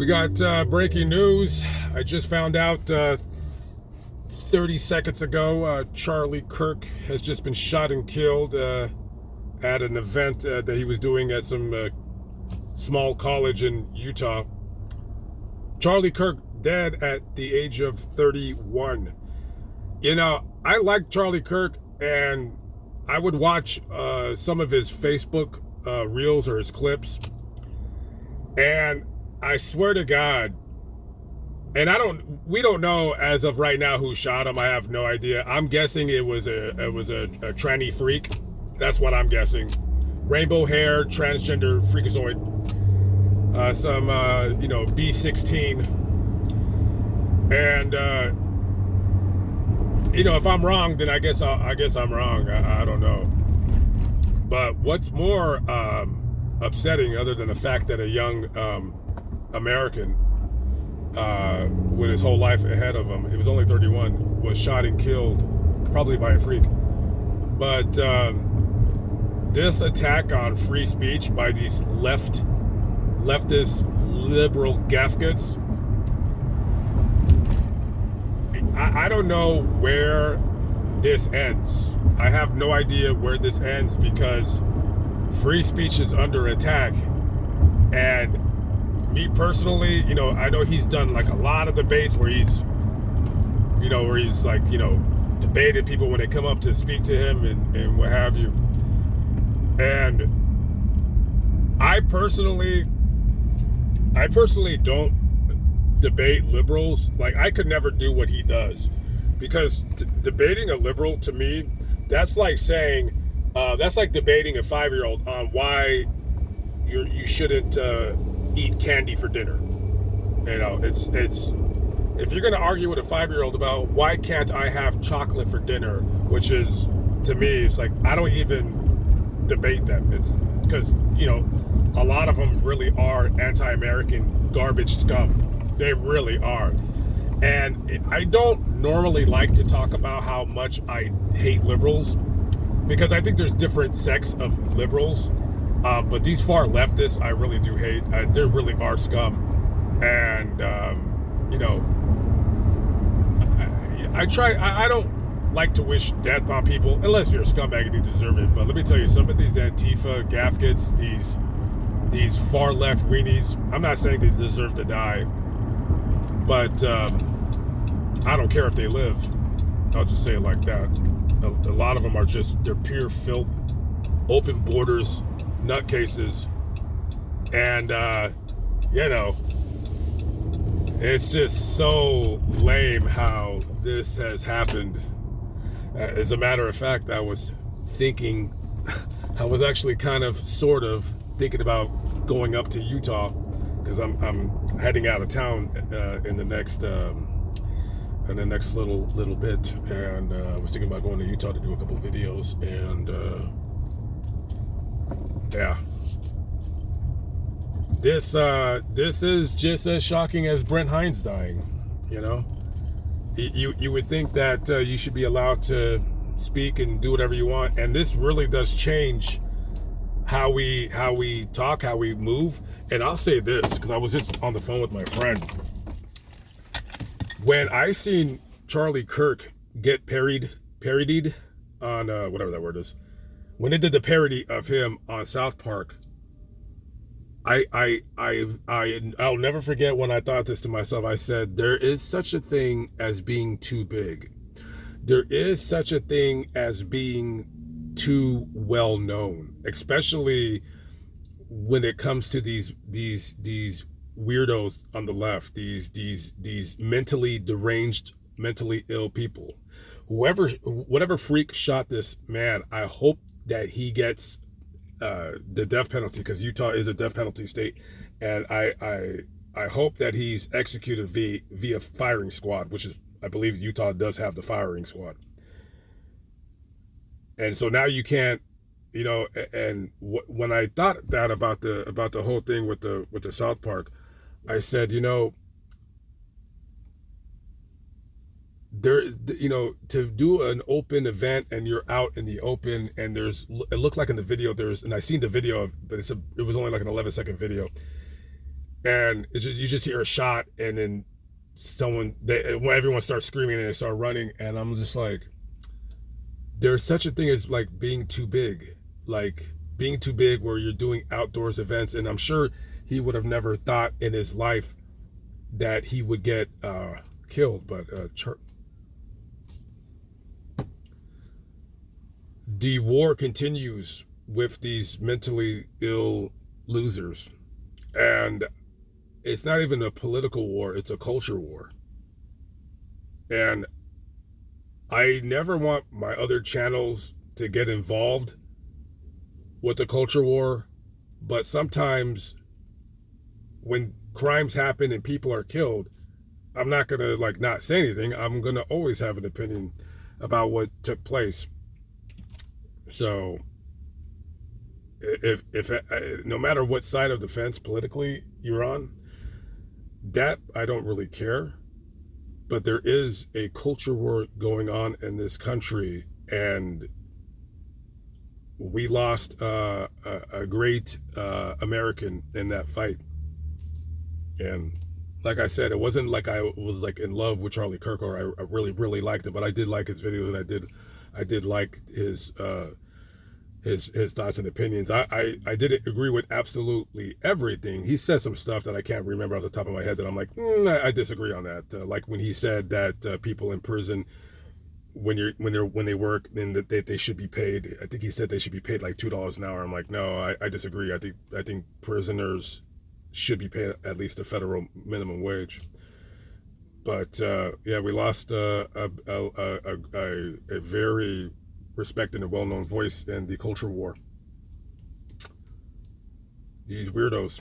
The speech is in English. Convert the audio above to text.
We got breaking news. I just found out 30 seconds ago, Charlie Kirk has just been shot and killed at an event that he was doing at some small college in Utah. Charlie Kirk dead at the age of 31. You know, I like Charlie Kirk, and I would watch some of his Facebook reels or his clips, and I swear to God, and we don't know as of right now who shot him. I have no idea. I'm guessing it was a tranny freak. That's what I'm guessing. Rainbow hair, transgender freakazoid. Some B16. And if I'm wrong, then I guess I'm wrong. I don't know. But what's more upsetting, other than the fact that a young American with his whole life ahead of him, he was only 31, was shot and killed, probably by a freak. But this attack on free speech by these leftist liberal gaffkets, I don't know where this ends. I have no idea where this ends, because free speech is under attack. And me personally, I know he's done like a lot of debates where he's debated people when they come up to speak to him and what have you. And I personally don't debate liberals. Like, I could never do what he does, because debating a liberal, to me, that's like saying, that's like debating a 5-year-old on why you shouldn't eat candy for dinner. It's if you're going to argue with a 5-year-old about why can't I have chocolate for dinner, which is, to me, it's like, I don't even debate them. It's because a lot of them really are anti-American garbage scum. They really are. And I don't normally like to talk about how much I hate liberals, because I think there's different sects of liberals. But these far leftists, I really do hate. They really are scum. And, I don't like to wish death on people, unless you're a scumbag and you deserve it. But let me tell you, some of these Antifa gaffkets, these far left weenies, I'm not saying they deserve to die, but I don't care if they live. I'll just say it like that. A lot of them are they're pure filth, open borders, nutcases. And, it's just so lame how this has happened. As a matter of fact, I was actually sort of thinking about going up to Utah, because I'm heading out of town in the next little bit, and I was thinking about going to Utah to do a couple of videos, and yeah. This is just as shocking as Brent Hines dying. You would think that you should be allowed to speak and do whatever you want, and this really does change how we talk, how we move. And I'll say this, because I was just on the phone with my friend. When I seen Charlie Kirk get parodied on whatever that word is, when they did the parody of him on South Park, I'll never forget when I thought this to myself. I said, there is such a thing as being too big. There is such a thing as being too well known, especially when it comes to these weirdos on the left, these mentally deranged, mentally ill people. Whatever freak shot this man, I hope that he gets the death penalty, because Utah is a death penalty state, and I hope that he's executed via firing squad, which is, I believe Utah does have the firing squad. And so now you can't, and when I thought that about the whole thing with the South Park, I said, there, to do an open event and you're out in the open, and it looked like in the video and I seen the video, but it was only like an 11-second video. and you just hear a shot, and then when everyone starts screaming and they start running, and I'm just like, there's such a thing as like being too big, like being too big where you're doing outdoors events. And I'm sure he would have never thought in his life that he would get killed. But the war continues with these mentally ill losers, and it's not even a political war, it's a culture war. And I never want my other channels to get involved with the culture war, but sometimes when crimes happen and people are killed, I'm not gonna like not say anything. I'm gonna always have an opinion about what took place. So if no matter what side of the fence politically you're on, that I don't really care. But there is a culture war going on in this country, and we lost a great American in that fight. And like I said, it wasn't like I was like in love with Charlie Kirk, or I really liked him, but I did like his videos, and I did like his thoughts and opinions. I didn't agree with absolutely everything. He said some stuff that I can't remember off the top of my head that I'm like, I disagree on that. Like when he said that people in prison, when they work, then that they should be paid. I think he said they should be paid like $2 an hour. I'm like, no, I disagree. I think prisoners should be paid at least a federal minimum wage. But yeah, we lost a very respected and well-known voice in the culture war. These weirdos.